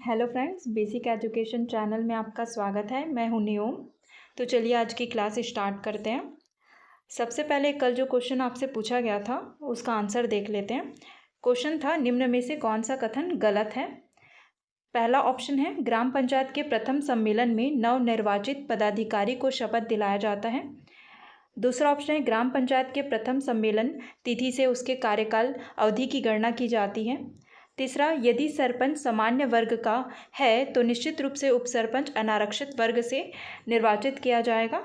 Hello friends, basic education channel में आपका स्वागत है। मैं हूं नियोम। तो चलिए आज की क्लास स्टार्ट करते हैं। सबसे पहले कल जो क्वेश्चन आपसे पूछा गया था उसका आंसर देख लेते हैं। क्वेश्चन था, निम्न में से कौन सा कथन गलत है। पहला ऑप्शन है, ग्राम पंचायत के प्रथम सम्मेलन में नवनिर्वाचित पदाधिकारी को शपथ दिलाया जाता है। दूसरा ऑप्शन है, ग्राम पंचायत के प्रथम सम्मेलन तिथि से उसके कार्यकाल अवधि की गणना की जाती है। तीसरा, यदि सरपंच सामान्य वर्ग का है तो निश्चित रूप से उपसरपंच अनारक्षित वर्ग से निर्वाचित किया जाएगा।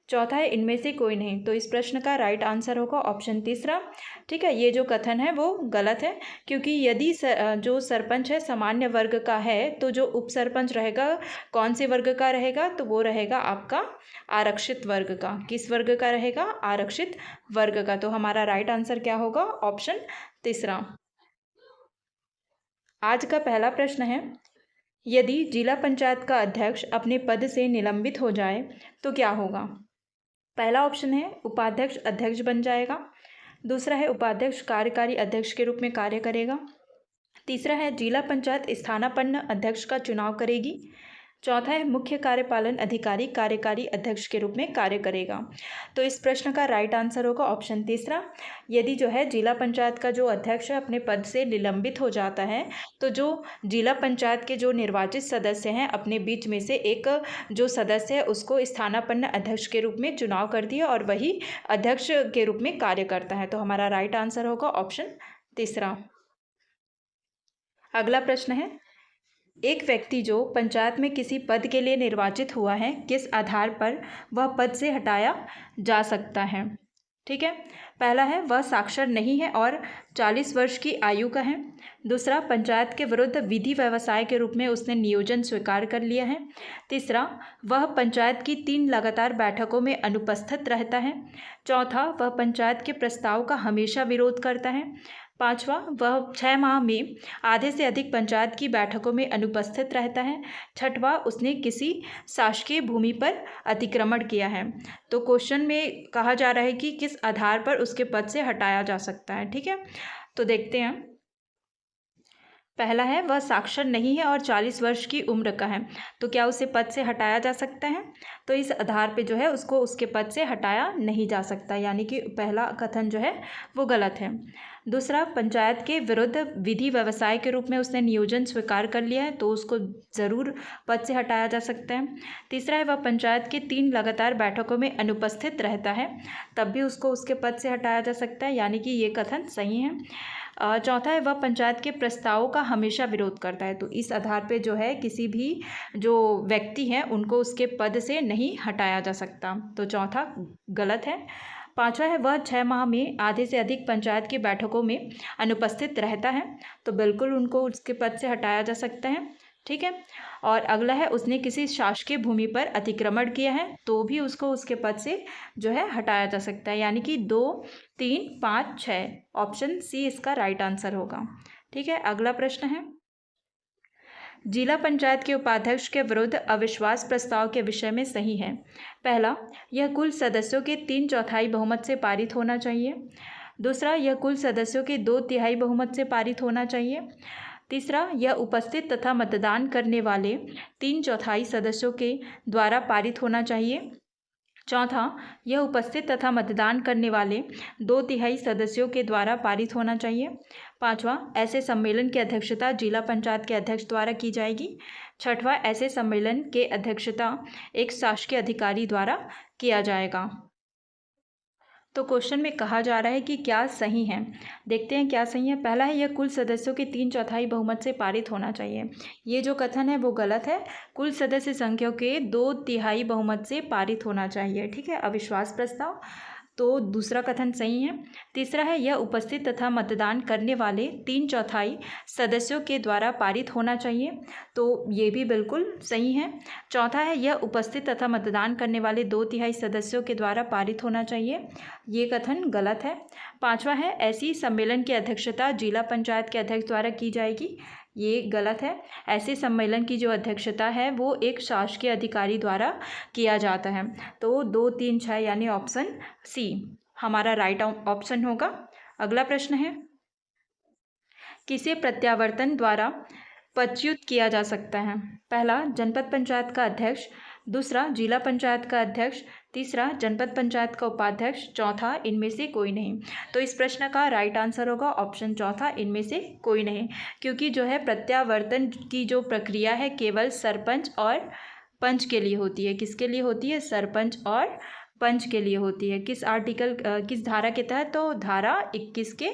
चौथा है, इनमें से कोई नहीं। तो इस प्रश्न का राइट आंसर होगा ऑप्शन तीसरा। ठीक है, ये जो कथन है वो गलत है, क्योंकि यदि जो सरपंच है सामान्य वर्ग का है तो जो उपसरपंच रहेगा कौन से वर्ग का रहेगा, तो वो रहेगा आपका आरक्षित वर्ग का। किस वर्ग का रहेगा? आरक्षित वर्ग का। तो हमारा राइट आंसर क्या होगा? ऑप्शन तीसरा। आज का पहला प्रश्न है, यदि जिला पंचायत का अध्यक्ष अपने पद से निलंबित हो जाए तो क्या होगा। पहला ऑप्शन है, उपाध्यक्ष अध्यक्ष बन जाएगा। दूसरा है, उपाध्यक्ष कार्यकारी अध्यक्ष के रूप में कार्य करेगा। तीसरा है, जिला पंचायत स्थानापन्न अध्यक्ष का चुनाव करेगी। चौथा है, मुख्य कार्यपालन अधिकारी कार्यकारी अध्यक्ष के रूप में कार्य करेगा। तो इस प्रश्न का राइट आंसर होगा ऑप्शन तीसरा। यदि जो है जिला पंचायत का जो अध्यक्ष है अपने पद से निलंबित हो जाता है तो जो जिला पंचायत के जो निर्वाचित सदस्य हैं अपने बीच में से एक जो सदस्य है उसको स्थानापन्न अध्यक्ष के रूप में चुनाव करती है और वही अध्यक्ष के रूप में कार्य करता है। तो हमारा राइट आंसर होगा ऑप्शन तीसरा। अगला प्रश्न है, एक व्यक्ति जो पंचायत में किसी पद के लिए निर्वाचित हुआ है, किस आधार पर वह पद से हटाया जा सकता है। ठीक है, पहला है, वह साक्षर नहीं है और 40 वर्ष की आयु का है। दूसरा, पंचायत के विरुद्ध विधि व्यवसाय के रूप में उसने नियोजन स्वीकार कर लिया है। तीसरा, वह पंचायत की 3 लगातार बैठकों में अनुपस्थित रहता है। चौथा, वह पंचायत के प्रस्ताव का हमेशा विरोध करता है। पांचवा, वह 6 माह में आधे से अधिक पंचायत की बैठकों में अनुपस्थित रहता है। छठवां, उसने किसी शासकीय भूमि पर अतिक्रमण किया है। तो क्वेश्चन में कहा जा रहा है कि किस आधार पर उसके पद से हटाया जा सकता है। ठीक है, तो देखते हैं। पहला है, वह साक्षर नहीं है और 40 वर्ष की उम्र का है, तो क्या उसे पद से हटाया जा सकता है? तो इस आधार पे जो है उसको उसके पद से हटाया नहीं जा सकता, यानी कि पहला कथन जो है वो गलत है। दूसरा, पंचायत के विरुद्ध विधि व्यवसाय के रूप में उसने नियोजन स्वीकार कर लिया है, तो उसको ज़रूर पद से हटाया जा सकता है। तीसरा है, वह पंचायत के 3 लगातार बैठकों में अनुपस्थित रहता है, तब भी उसको उसके पद से हटाया जा सकता है, यानी कि ये कथन सही है। चौथा है, वह पंचायत के प्रस्तावों का हमेशा विरोध करता है, तो इस आधार पे जो है किसी भी जो व्यक्ति हैं उनको उसके पद से नहीं हटाया जा सकता, तो चौथा गलत है। पांचवा है, वह 6 माह में आधे से अधिक पंचायत की बैठकों में अनुपस्थित रहता है, तो बिल्कुल उनको उसके पद से हटाया जा सकता है। ठीक है, और अगला है, उसने किसी शासकीय भूमि पर अतिक्रमण किया है, तो भी उसको उसके पद से जो है हटाया जा सकता है, यानी कि 2, 3, 5, 6 ऑप्शन सी इसका राइट आंसर होगा। ठीक है, अगला प्रश्न है, जिला पंचायत के उपाध्यक्ष के विरुद्ध अविश्वास प्रस्ताव के विषय में सही है। पहला, यह कुल सदस्यों के 3/4 बहुमत से पारित होना चाहिए। दूसरा, यह कुल सदस्यों के 2/3 बहुमत से पारित होना चाहिए। तीसरा, यह उपस्थित तथा मतदान करने वाले 3/4 सदस्यों के द्वारा पारित होना चाहिए। चौथा, यह उपस्थित तथा मतदान करने वाले 2/3 सदस्यों के द्वारा पारित होना चाहिए। पांचवा, ऐसे सम्मेलन की अध्यक्षता जिला पंचायत के अध्यक्ष द्वारा की जाएगी। छठवां, ऐसे सम्मेलन के अध्यक्षता एक शासकीय अधिकारी द्वारा किया जाएगा। तो क्वेश्चन में कहा जा रहा है कि क्या सही है। देखते हैं क्या सही है। पहला है, यह कुल सदस्यों के 3/4 बहुमत से पारित होना चाहिए। ये जो कथन है वो गलत है। कुल सदस्य संख्या के 2/3 बहुमत से पारित होना चाहिए। ठीक है, अविश्वास प्रस्ताव। तो दूसरा कथन सही है। तीसरा है, यह उपस्थित तथा मतदान करने वाले 3/4 सदस्यों के द्वारा पारित होना चाहिए, तो ये भी बिल्कुल सही है। चौथा है, यह उपस्थित तथा मतदान करने वाले 2/3 सदस्यों के द्वारा पारित होना चाहिए, ये कथन गलत है। पांचवा है, ऐसी सम्मेलन की अध्यक्षता जिला पंचायत के अध्यक्ष द्वारा की जाएगी, ये गलत है। ऐसे सम्मेलन की जो अध्यक्षता है वो एक शासकीय अधिकारी द्वारा किया जाता है, तो 2, 3, 6 यानी ऑप्शन सी हमारा राइट ऑप्शन होगा। अगला प्रश्न है, किसे प्रत्यावर्तन द्वारा पदच्युत किया जा सकता है? पहला, जनपद पंचायत का अध्यक्ष, दूसरा जिला पंचायत का अध्यक्ष, तीसरा जनपद पंचायत का उपाध्यक्ष, चौथा इनमें से कोई नहीं। तो इस प्रश्न का राइट आंसर होगा ऑप्शन चौथा, इनमें से कोई नहीं, क्योंकि जो है प्रत्यावर्तन की जो प्रक्रिया है केवल सरपंच और पंच के लिए होती है। किसके लिए होती है? सरपंच और पंच के लिए होती है। किस आर्टिकल किस धारा के तहत? तो धारा 21 के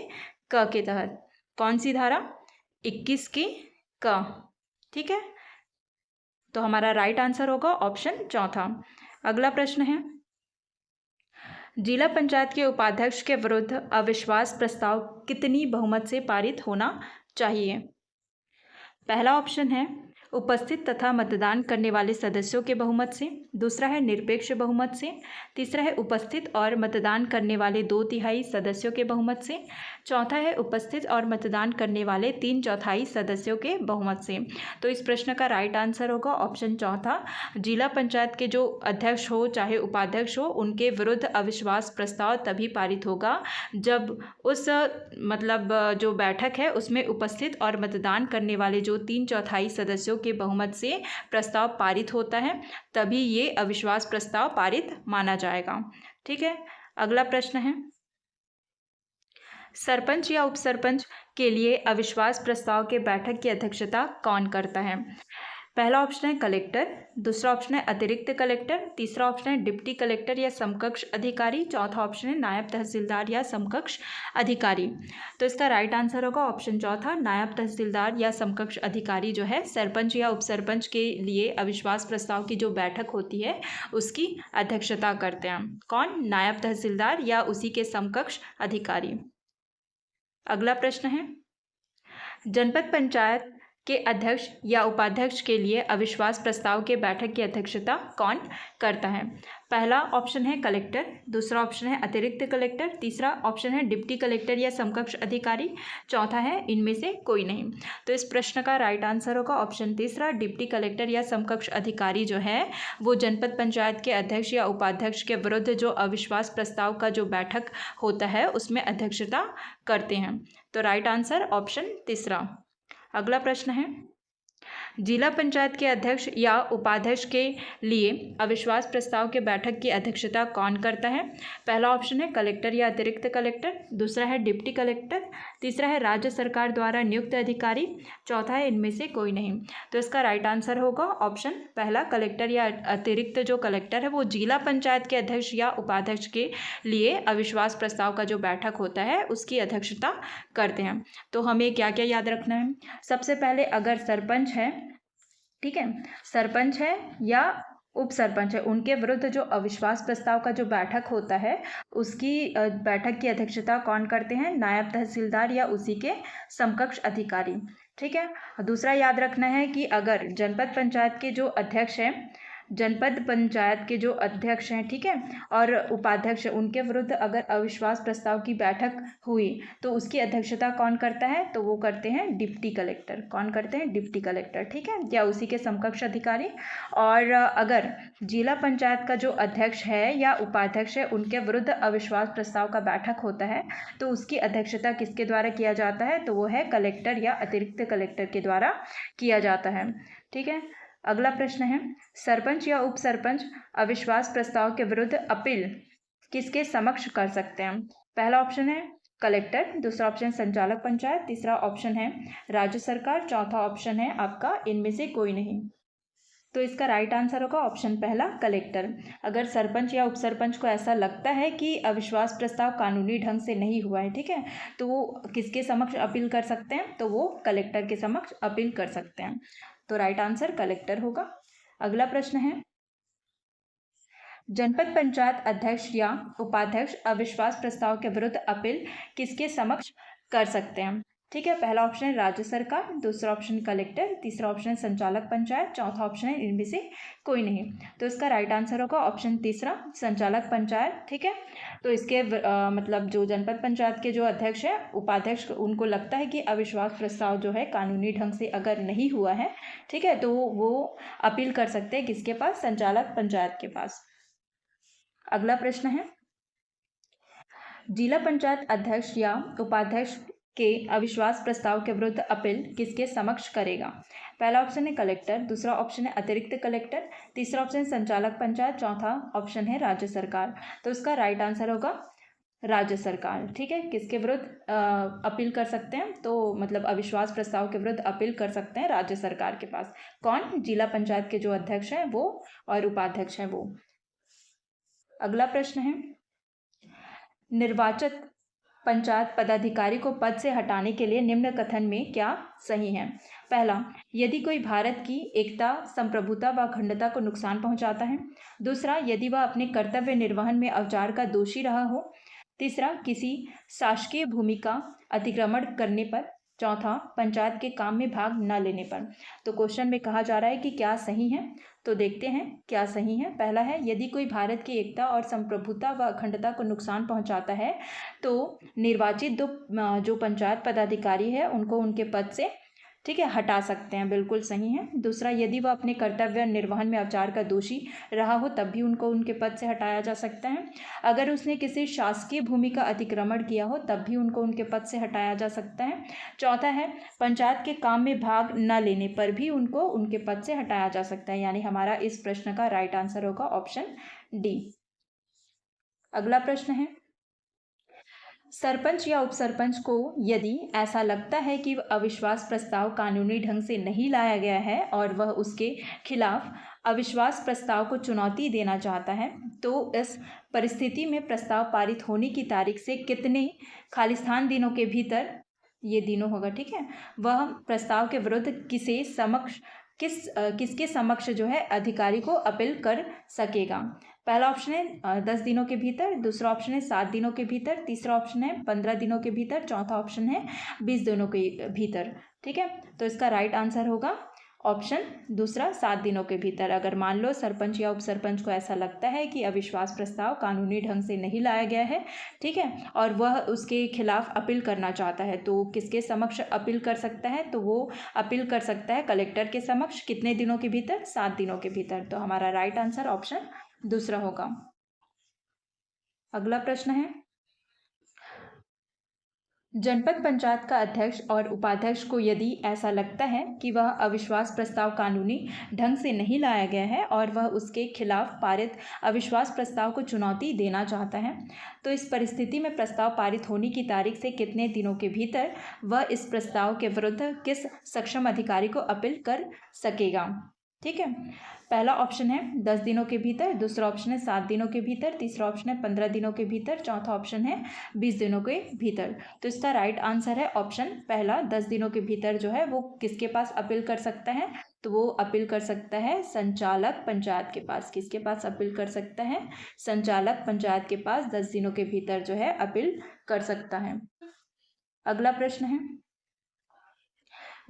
क के तहत। कौन सी धारा? 21 की क। ठीक है, तो हमारा राइट आंसर होगा ऑप्शन चौथा। अगला प्रश्न है, जिला पंचायत के उपाध्यक्ष के विरुद्ध अविश्वास प्रस्ताव कितनी बहुमत से पारित होना चाहिए? पहला ऑप्शन है उपस्थित तथा मतदान करने वाले सदस्यों के बहुमत से, दूसरा है निरपेक्ष बहुमत से, तीसरा है उपस्थित और मतदान करने वाले 2/3 सदस्यों के बहुमत से, चौथा है उपस्थित और मतदान करने वाले 3/4 सदस्यों के बहुमत से। तो इस प्रश्न का राइट आंसर होगा ऑप्शन चौथा। जिला पंचायत के जो अध्यक्ष हो चाहे उपाध्यक्ष हो, उनके विरुद्ध अविश्वास प्रस्ताव तभी पारित होगा जब उस जो बैठक है उसमें उपस्थित और मतदान करने वाले जो 3/4 सदस्यों के बहुमत से प्रस्ताव पारित होता है, तभी ये अविश्वास प्रस्ताव पारित माना जाएगा। ठीक है, अगला प्रश्न है, सरपंच या उपसरपंच के लिए अविश्वास प्रस्ताव के बैठक की अध्यक्षता कौन करता है? पहला ऑप्शन है कलेक्टर, दूसरा ऑप्शन है अतिरिक्त कलेक्टर, तीसरा ऑप्शन है डिप्टी कलेक्टर या समकक्ष अधिकारी, चौथा ऑप्शन है नायब तहसीलदार या समकक्ष अधिकारी। तो इसका राइट आंसर होगा ऑप्शन चौथा, नायब तहसीलदार या समकक्ष अधिकारी जो है सरपंच या उपसरपंच के लिए अविश्वास प्रस्ताव की जो बैठक होती है उसकी अध्यक्षता करते हैं। कौन? नायब तहसीलदार या उसी के समकक्ष अधिकारी। अगला प्रश्न है, जनपद पंचायत के अध्यक्ष या उपाध्यक्ष के लिए अविश्वास प्रस्ताव के बैठक की अध्यक्षता कौन करता है? पहला ऑप्शन है कलेक्टर, दूसरा ऑप्शन है अतिरिक्त कलेक्टर, तीसरा ऑप्शन है डिप्टी कलेक्टर या समकक्ष अधिकारी, चौथा है इनमें से कोई नहीं। तो इस प्रश्न का राइट आंसर होगा ऑप्शन तीसरा, डिप्टी कलेक्टर या समकक्ष अधिकारी जो है वो जनपद पंचायत के अध्यक्ष या उपाध्यक्ष के विरुद्ध जो अविश्वास प्रस्ताव का जो बैठक होता है उसमें अध्यक्षता करते हैं। तो राइट आंसर ऑप्शन तीसरा। अगला प्रश्न है, जिला पंचायत के अध्यक्ष या उपाध्यक्ष के लिए अविश्वास प्रस्ताव के बैठक की अध्यक्षता कौन करता है? पहला ऑप्शन है कलेक्टर या अतिरिक्त कलेक्टर, दूसरा है डिप्टी कलेक्टर, तीसरा है राज्य सरकार द्वारा नियुक्त अधिकारी, चौथा है इनमें से कोई नहीं। तो इसका राइट आंसर होगा ऑप्शन पहला, कलेक्टर या अतिरिक्त जो कलेक्टर है वो जिला पंचायत के अध्यक्ष या उपाध्यक्ष के लिए अविश्वास प्रस्ताव का जो बैठक होता है उसकी अध्यक्षता करते हैं। तो हमें क्या क्या याद रखना है? सबसे पहले अगर सरपंच है, ठीक है, सरपंच है या उप सरपंच है, उनके विरुद्ध जो अविश्वास प्रस्ताव का जो बैठक होता है उसकी बैठक की अध्यक्षता कौन करते हैं? नायब तहसीलदार या उसी के समकक्ष अधिकारी। ठीक है, दूसरा याद रखना है कि अगर जनपद पंचायत के जो अध्यक्ष हैं, जनपद पंचायत के जो अध्यक्ष हैं, ठीक है, और उपाध्यक्ष उनके विरुद्ध अगर अविश्वास प्रस्ताव की बैठक हुई तो उसकी अध्यक्षता कौन करता है? तो वो करते हैं डिप्टी कलेक्टर। कौन करते हैं? Deputy collector. ठीक है, या उसी के समकक्ष अधिकारी। और अगर जिला पंचायत का जो अध्यक्ष है या उपाध्यक्ष है उनके विरुद्ध अविश्वास प्रस्ताव का बैठक होता है तो उसकी अध्यक्षता किसके द्वारा किया जाता है? तो वो है कलेक्टर या अतिरिक्त कलेक्टर के द्वारा किया जाता है। ठीक है, अगला प्रश्न है, सरपंच या उप सरपंच अविश्वास प्रस्ताव के विरुद्ध अपील किसके समक्ष कर सकते हैं? पहला ऑप्शन है कलेक्टर, दूसरा ऑप्शन संचालक पंचायत, तीसरा ऑप्शन है राज्य सरकार, चौथा ऑप्शन है आपका इनमें से कोई नहीं। तो इसका राइट आंसर होगा ऑप्शन पहला, कलेक्टर। अगर सरपंच या उपसरपंच को ऐसा लगता है कि अविश्वास प्रस्ताव कानूनी ढंग से नहीं हुआ है, ठीक है, तो वो किसके समक्ष अपील कर सकते हैं? तो वो कलेक्टर के समक्ष अपील कर सकते हैं। तो राइट आंसर कलेक्टर होगा। अगला प्रश्न है, जनपद पंचायत अध्यक्ष या उपाध्यक्ष अविश्वास प्रस्ताव के विरुद्ध अपील किसके समक्ष कर सकते हैं? ठीक है, पहला ऑप्शन है राज्य सरकार, दूसरा ऑप्शन कलेक्टर, तीसरा ऑप्शन संचालक पंचायत, चौथा ऑप्शन है इनमें से कोई नहीं। तो इसका राइट आंसर होगा ऑप्शन तीसरा, संचालक पंचायत। ठीक है, तो इसके जो जनपद पंचायत के जो अध्यक्ष है, उपाध्यक्ष, उनको लगता है कि अविश्वास प्रस्ताव जो है कानूनी ढंग से अगर नहीं हुआ है, ठीक है, तो वो अपील कर सकते हैं किसके पास? संचालक पंचायत के पास। अगला प्रश्न है, जिला पंचायत अध्यक्ष या उपाध्यक्ष के अविश्वास प्रस्ताव के विरुद्ध अपील किसके समक्ष करेगा? पहला ऑप्शन है कलेक्टर, दूसरा ऑप्शन है अतिरिक्त कलेक्टर, तीसरा ऑप्शन संचालक पंचायत, चौथा ऑप्शन है राज्य सरकार। तो इसका राइट आंसर होगा राज्य सरकार। ठीक है, किसके विरुद्ध अपील कर सकते हैं? तो मतलब अविश्वास प्रस्ताव के विरुद्ध अपील कर सकते हैं राज्य सरकार के पास। कौन? जिला पंचायत के जो अध्यक्ष हैं वो और उपाध्यक्ष हैं वो। अगला प्रश्न है, निर्वाचित पंचायत पदाधिकारी को पद से हटाने के लिए निम्न कथन में क्या सही है? पहला, यदि कोई भारत की एकता, संप्रभुता व अखंडता को नुकसान पहुंचाता है। दूसरा, यदि वह अपने कर्तव्य निर्वहन में अवचार का दोषी रहा हो। तीसरा, किसी शासकीय भूमि का अतिक्रमण करने पर। चौथा, पंचायत के काम में भाग न लेने पर। तो क्वेश्चन में कहा जा रहा है कि क्या सही है, तो देखते हैं क्या सही है। पहला है, यदि कोई भारत की एकता और संप्रभुता व अखंडता को नुकसान पहुंचाता है तो निर्वाचित जो पंचायत पदाधिकारी है उनको उनके पद से, ठीक है, हटा सकते हैं, बिल्कुल सही है। दूसरा, यदि वह अपने कर्तव्य निर्वहन में अवचार का दोषी रहा हो तब भी उनको उनके पद से हटाया जा सकता है। अगर उसने किसी शासकीय भूमि का अतिक्रमण किया हो तब भी उनको उनके पद से हटाया जा सकता है। चौथा है, पंचायत के काम में भाग न लेने पर भी उनको उनके पद से हटाया जा सकता है। यानी हमारा इस प्रश्न का राइट आंसर होगा ऑप्शन डी। अगला प्रश्न है, सरपंच या उपसरपंच को यदि ऐसा लगता है कि अविश्वास प्रस्ताव कानूनी ढंग से नहीं लाया गया है और वह उसके खिलाफ अविश्वास प्रस्ताव को चुनौती देना चाहता है तो इस परिस्थिति में प्रस्ताव पारित होने की तारीख से कितने खालिस्तान दिनों के भीतर, ये दिनों होगा, ठीक है, वह प्रस्ताव के विरुद्ध किसके समक्ष जो है अधिकारी को अपील कर सकेगा? पहला ऑप्शन है 10 दिनों के भीतर, दूसरा ऑप्शन है 7 दिनों के भीतर, तीसरा ऑप्शन है 15 दिनों के भीतर, चौथा ऑप्शन है 20 दिनों के भीतर। ठीक है, तो इसका राइट आंसर होगा ऑप्शन दूसरा, 7 दिनों के भीतर। अगर मान लो सरपंच या उपसरपंच को ऐसा लगता है कि अविश्वास प्रस्ताव कानूनी ढंग से नहीं लाया गया है, ठीक है, और वह उसके खिलाफ अपील करना चाहता है तो किसके समक्ष अपील कर सकता है? तो वो अपील कर सकता है कलेक्टर के समक्ष। कितने दिनों के भीतर? 7 दिनों के भीतर। तो हमारा राइट आंसर ऑप्शन दूसरा होगा। अगला प्रश्न है, जनपद पंचायत का अध्यक्ष और उपाध्यक्ष को यदि ऐसा लगता है कि वह अविश्वास प्रस्ताव कानूनी ढंग से नहीं लाया गया है और वह उसके खिलाफ पारित अविश्वास प्रस्ताव को चुनौती देना चाहता है तो इस परिस्थिति में प्रस्ताव पारित होने की तारीख से कितने दिनों के भीतर वह इस प्रस्ताव के विरुद्ध किस सक्षम अधिकारी को अपील कर सकेगा? ठीक है, पहला ऑप्शन है 10 दिनों के भीतर, दूसरा ऑप्शन है 7 दिनों के भीतर, तीसरा ऑप्शन है 15 दिनों के भीतर, चौथा ऑप्शन है 20 दिनों के भीतर। तो इसका राइट आंसर है ऑप्शन पहला, 10 दिनों के भीतर जो है वो किसके पास अपील कर सकता है? तो वो अपील कर सकता है संचालक पंचायत के पास। किसके पास अपील कर सकता है? संचालक पंचायत के पास 10 दिनों के भीतर जो है अपील कर सकता है। अगला प्रश्न है,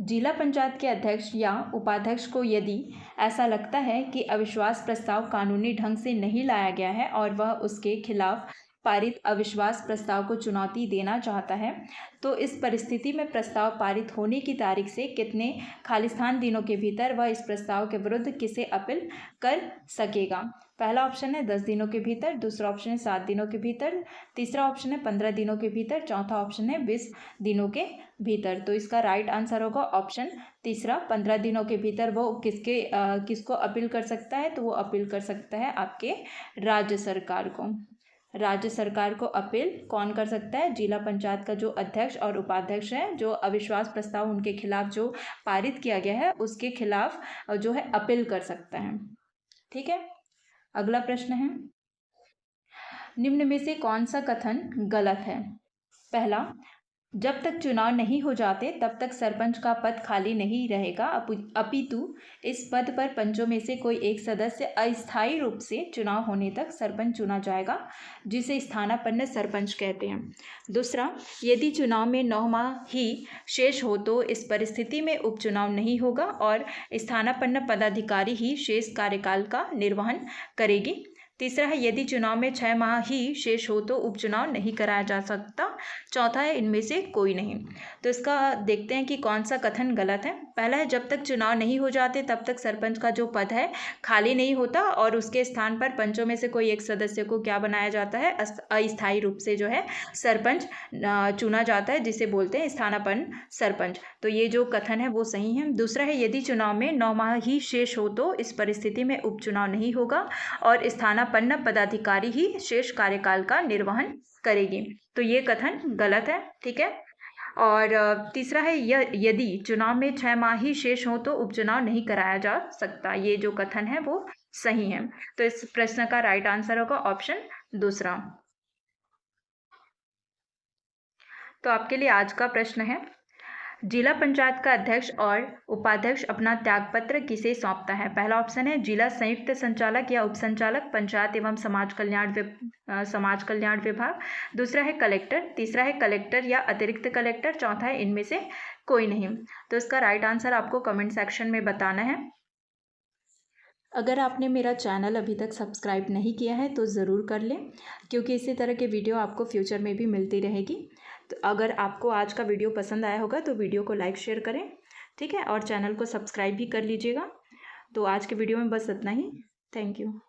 जिला पंचायत के अध्यक्ष या उपाध्यक्ष को यदि ऐसा लगता है कि अविश्वास प्रस्ताव कानूनी ढंग से नहीं लाया गया है और वह उसके खिलाफ पारित अविश्वास प्रस्ताव को चुनौती देना चाहता है तो इस परिस्थिति में प्रस्ताव पारित होने की तारीख से कितने खालिस्तान दिनों के भीतर वह इस प्रस्ताव के विरुद्ध किसे अपील कर सकेगा? पहला ऑप्शन है 10 दिनों के भीतर, दूसरा ऑप्शन है 7 दिनों के भीतर, तीसरा ऑप्शन है 15 दिनों के भीतर, चौथा ऑप्शन है 20 दिनों के भीतर। तो इसका राइट आंसर होगा ऑप्शन तीसरा, 15 दिनों के भीतर वो किसको अपील कर सकता है? तो वो अपील कर सकता है आपके राज्य सरकार को। राज्य सरकार को अपील कौन कर सकता है? जिला पंचायत का जो अध्यक्ष और उपाध्यक्ष है, जो अविश्वास प्रस्ताव उनके खिलाफ जो पारित किया गया है उसके खिलाफ जो है अपील कर सकता है। ठीक है, अगला प्रश्न है, निम्न में से कौन सा कथन गलत है? पहला, जब तक चुनाव नहीं हो जाते तब तक सरपंच का पद खाली नहीं रहेगा, अपितु इस पद पर पंचों में से कोई एक सदस्य अस्थायी रूप से चुनाव होने तक सरपंच चुना जाएगा, जिसे स्थानापन्न सरपंच कहते हैं। दूसरा, यदि चुनाव में 9 माह ही शेष हो तो इस परिस्थिति में उपचुनाव नहीं होगा और स्थानापन्न पदाधिकारी ही शेष कार्यकाल का निर्वहन करेगी। तीसरा है यदि चुनाव में 6 माह ही शेष हो तो उपचुनाव नहीं कराया जा सकता। चौथा है इनमें से कोई नहीं। तो इसका देखते हैं कि कौन सा कथन गलत है। पहला है जब तक चुनाव नहीं हो जाते तब तक सरपंच का जो पद है खाली नहीं होता और उसके स्थान पर पंचों में से कोई एक सदस्य को क्या बनाया जाता है, अस्थायी रूप से जो है सरपंच चुना जाता है, जिसे बोलते हैं स्थानापन्न सरपंच। तो ये जो कथन है वो सही है। दूसरा है यदि चुनाव में 9 माह ही शेष हो तो इस परिस्थिति में उपचुनाव नहीं होगा और स्थानापन्न पदाधिकारी ही शेष कार्यकाल का निर्वहन करेगी। तो ये कथन गलत है। ठीक है। और तीसरा है यदि चुनाव में 6 माह ही शेष हो तो उपचुनाव नहीं कराया जा सकता। ये जो कथन है वो सही है। तो इस प्रश्न का राइट आंसर होगा ऑप्शन दूसरा। तो आपके लिए आज का प्रश्न है, जिला पंचायत का अध्यक्ष और उपाध्यक्ष अपना त्यागपत्र किसे सौंपता है? पहला ऑप्शन है जिला संयुक्त संचालक या उपसंचालक पंचायत एवं समाज कल्याण विभाग। दूसरा है कलेक्टर। तीसरा है कलेक्टर या अतिरिक्त कलेक्टर। चौथा है इनमें से कोई नहीं। तो इसका राइट आंसर आपको कमेंट सेक्शन में बताना है। अगर आपने मेरा चैनल अभी तक सब्सक्राइब नहीं किया है तो ज़रूर कर लें, क्योंकि इसी तरह के वीडियो आपको फ्यूचर में भी मिलती रहेगी। तो अगर आपको आज का वीडियो पसंद आया होगा तो वीडियो को लाइक शेयर करें, ठीक है, और चैनल को सब्सक्राइब भी कर लीजिएगा। तो आज के वीडियो में बस इतना ही। Thank you.